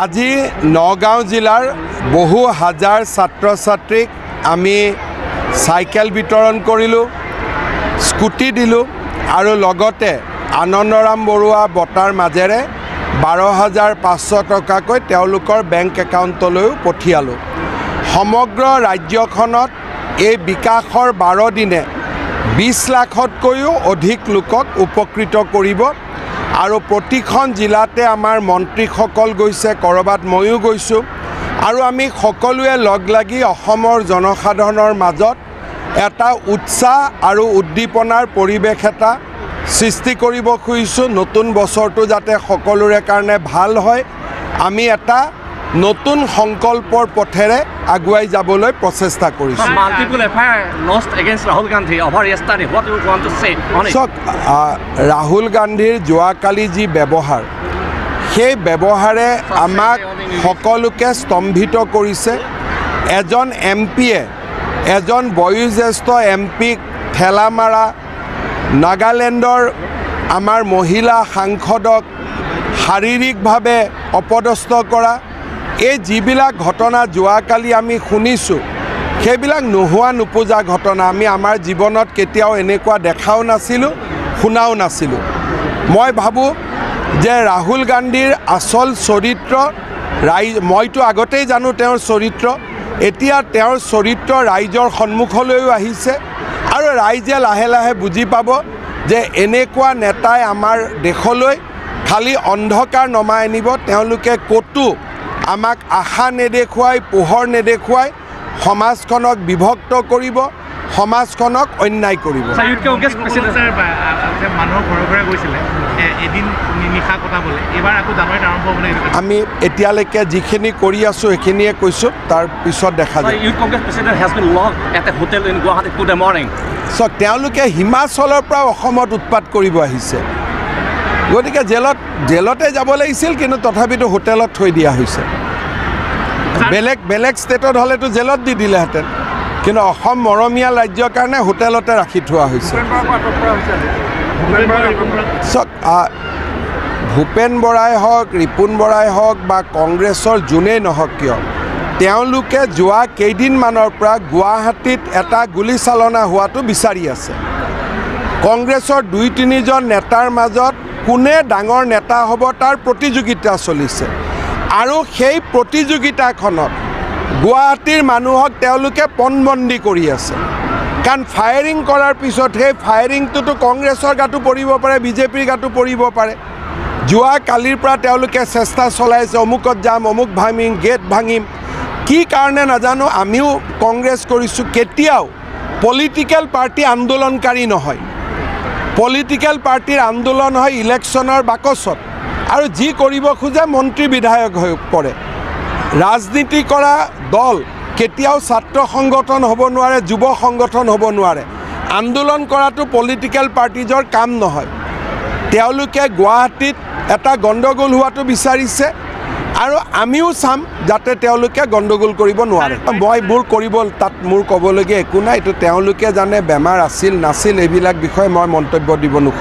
আজি নগাঁও জিলাৰ বহু হাজাৰ ছাত্ৰ ছাত্ৰীক আমি সাইকেল বিতৰণ কৰিলোঁ, স্কুটি দিলোঁ আৰু লগতে আনন্দৰাম বৰুৱা বঁটাৰ মাজেৰে 12,500 টকাকৈ তেওঁলোকৰ বেংক একাউণ্টলৈও পঠিয়ালোঁ। সমগ্ৰ ৰাজ্যখনত এই বিকাশৰ 12 দিনে 20 লাখতকৈও অধিক লোকক উপকৃত কৰিব আৰু প্ৰতিখন জিলাতে আমাৰ মন্ত্ৰীসকল গৈছে, কৰবাত ময়ো গৈছোঁ আৰু আমি সকলোৱে লগ লাগি অসমৰ জনসাধাৰণৰ মাজত এটা উৎসাহ আৰু উদ্দীপনাৰ পৰিৱেশ এটা সৃষ্টি কৰিব খুজিছোঁ। নতুন বছৰটো যাতে সকলোৰে কাৰণে ভাল হয়, আমি এটা নতুন সংকল্পৰ পথেৰে আগুৱাই যাবলৈ প্ৰচেষ্টা কৰিছোঁ। ৰাহুল গান্ধীৰ যোৱাকালি যি ব্যৱহাৰ, সেই ব্যৱহাৰে আমাক সকলোকে স্তম্ভিত কৰিছে। এজন এমপিয়ে এজন বয়োজ্যেষ্ঠ এমপিক ঠেলা মাৰা, নাগালেণ্ডৰ আমাৰ মহিলা সাংসদক শাৰীৰিকভাৱে অপদস্থ কৰা, এই যিবিলাক ঘটনা যোৱাকালি আমি শুনিছোঁ, সেইবিলাক নোহোৱা নোপোজা ঘটনা। আমি আমাৰ জীৱনত কেতিয়াও এনেকুৱা দেখাও নাছিলোঁ, শুনাও নাছিলোঁ। মই ভাবোঁ যে ৰাহুল গান্ধীৰ আচল চৰিত্ৰ মইতো আগতেই জানো তেওঁৰ চৰিত্ৰ, এতিয়া তেওঁৰ চৰিত্ৰ ৰাইজৰ সন্মুখলৈও আহিছে আৰু ৰাইজে লাহে লাহে বুজি পাব যে এনেকুৱা নেতাই আমাৰ দেশলৈ খালি অন্ধকাৰ নমাই আনিব। তেওঁলোকে ক'তো আমাক আশা নেদেখুৱাই, পোহৰ নেদেখুৱাই সমাজখনক বিভক্ত কৰিব, সমাজখনক অন্যায় কৰিব। আমি এতিয়ালৈকে যিখিনি কৰি আছোঁ সেইখিনিয়ে কৈছোঁ, তাৰ পিছত দেখা যায়। তেওঁলোকে হিমাচলৰ পৰা অসমত উৎপাত কৰিব আহিছে, গতিকে জেলতে যাব লাগিছিল, কিন্তু তথাপিতো হোটেলত থৈ দিয়া হৈছে। বেলেগ ষ্টেটত হ'লেতো জেলত দি দিলেহেঁতেন, কিন্তু অসম মৰমীয়াল ৰাজ্যৰ কাৰণে হোটেলতে ৰাখি থোৱা হৈছে। ভূপেন বৰাই হওক, ৰিপুণ বৰাই হওক বা কংগ্ৰেছৰ যোনেই নহওক কিয়, তেওঁলোকে যোৱা কেইদিনমানৰ পৰা গুৱাহাটীত এটা গুলীচালনা হোৱাটো বিচাৰি আছে। কংগ্ৰেছৰ 2-3জন নেতাৰ মাজত কোনে ডাঙৰ নেতা হ'ব তাৰ প্ৰতিযোগিতা চলিছে আৰু সেই প্ৰতিযোগিতাখনত গুৱাহাটীৰ মানুহক তেওঁলোকে পণবন্দী কৰি আছে। কাৰণ ফায়াৰিং কৰাৰ পিছত সেই ফায়াৰিংটোতো কংগ্ৰেছৰ গাতো পৰিব পাৰে, বিজেপিৰ গাতো পৰিব পাৰে। যোৱাকালিৰ পৰা তেওঁলোকে চেষ্টা চলাইছে, অমুকত যাম, অমুক ভাঙিম, গেট ভাঙিম, কি কাৰণে নাজানো। আমিও কংগ্ৰেছ কৰিছোঁ, কেতিয়াও পলিটিকেল পাৰ্টি আন্দোলনকাৰী নহয়। পলিটিকেল পাৰ্টিৰ আন্দোলন হয় ইলেকশ্যনৰ বাকচত, আৰু যি কৰিব খোজে মন্ত্ৰী বিধায়ক হৈ পৰে। ৰাজনীতি কৰা দল কেতিয়াও ছাত্ৰ সংগঠন হ'ব নোৱাৰে, যুৱ সংগঠন হ'ব নোৱাৰে। আন্দোলন কৰাটো পলিটিকেল পাৰ্টিজৰ কাম নহয়। তেওঁলোকে গুৱাহাটীত এটা গণ্ডগোল হোৱাটো বিচাৰিছে আৰু আমিও চাম যাতে তেওঁলোকে গণ্ডগোল কৰিব নোৱাৰে। তাত মোৰ ক'বলগীয়া একো নাই, এইটো তেওঁলোকে জানে। বেমাৰ আছিল নাছিল এইবিলাক বিষয়ে মই মন্তব্য দিব নোখোজোঁ।